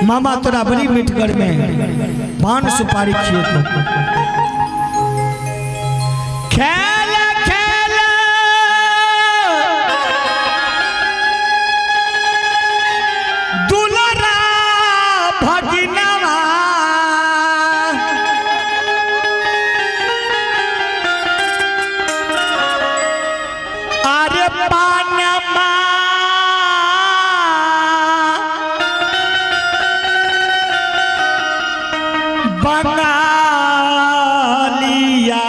मामा तोरा बड़ी मीठगढ़ में पान सुपारी खिए तो खेल खेल दुलरा भगिनवा अरे पानमा बंगालिया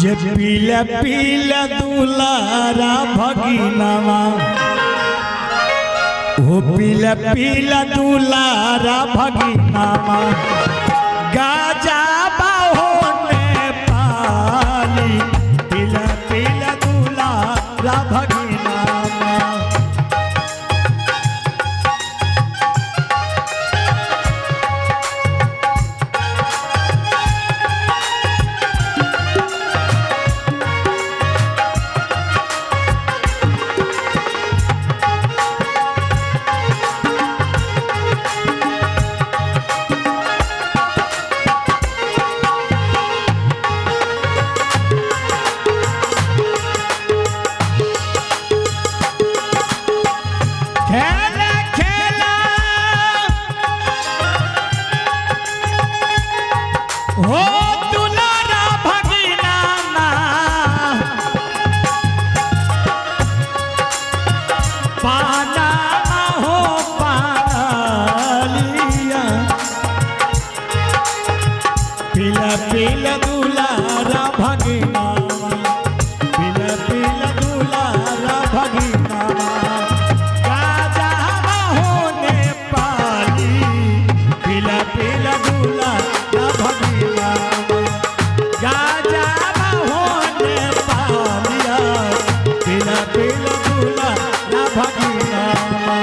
जे पीले पीले दुलारा भगिनवा वो पीले पीले दुलारा भगिनवा गाजा बाहोने पाली पीले पीले दुलारा भगिनवा हो दुलारा भगिनवा पाना हो पालिया पीला पीला दुलारा भगिनवा पीला पीला दुलारा भगिनवा गाजा होने पाली पीला पीला दुलारा भगिनवा गाजा होने पालिया पीला पीला दुलारा भगिनवा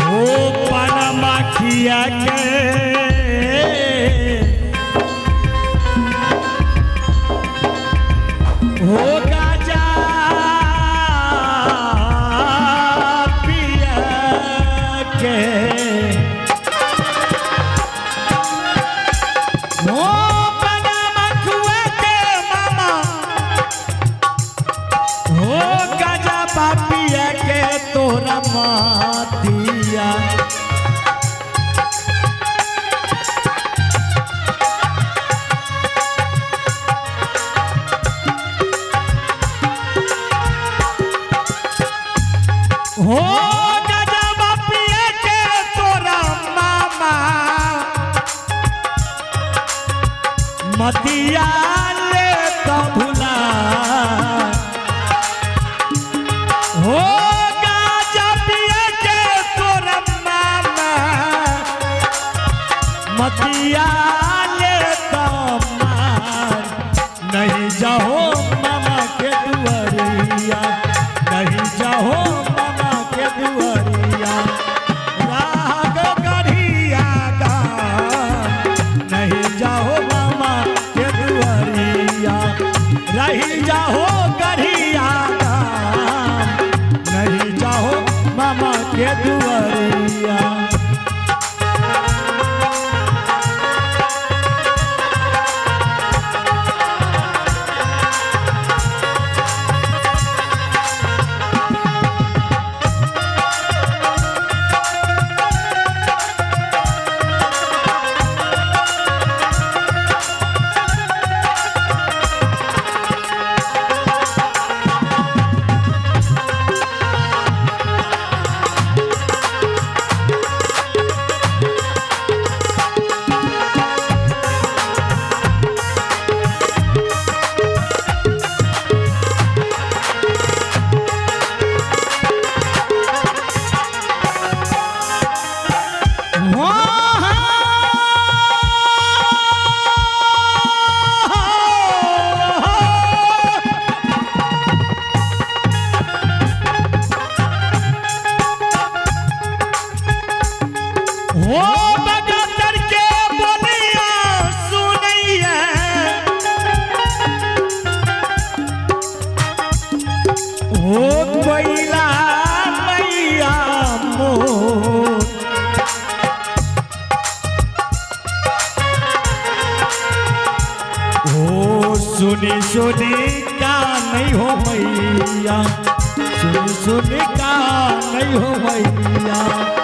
हो पनमा खिया के हो गाजा पिया के हो पनमा खुआ के मामा हो गाजा पिया के तोरा मातिया हो गाजा पिया के तोरा मामा मतिया ले तो भुला हो गाजा पिया के तोरा मामा मतिया ले तो मार नहीं जाओ मामा के दुआरिया नहीं जाओ मामा के दुआरिया राग गढ़िया गा नहीं जाओ मामा के दुआरिया रही जाओ गढ़िया गा नहीं जाओ मामा के दुआरिया सुनी सुनी का नहीं हो मैया, सुनी सुनी का नहीं हो मैया।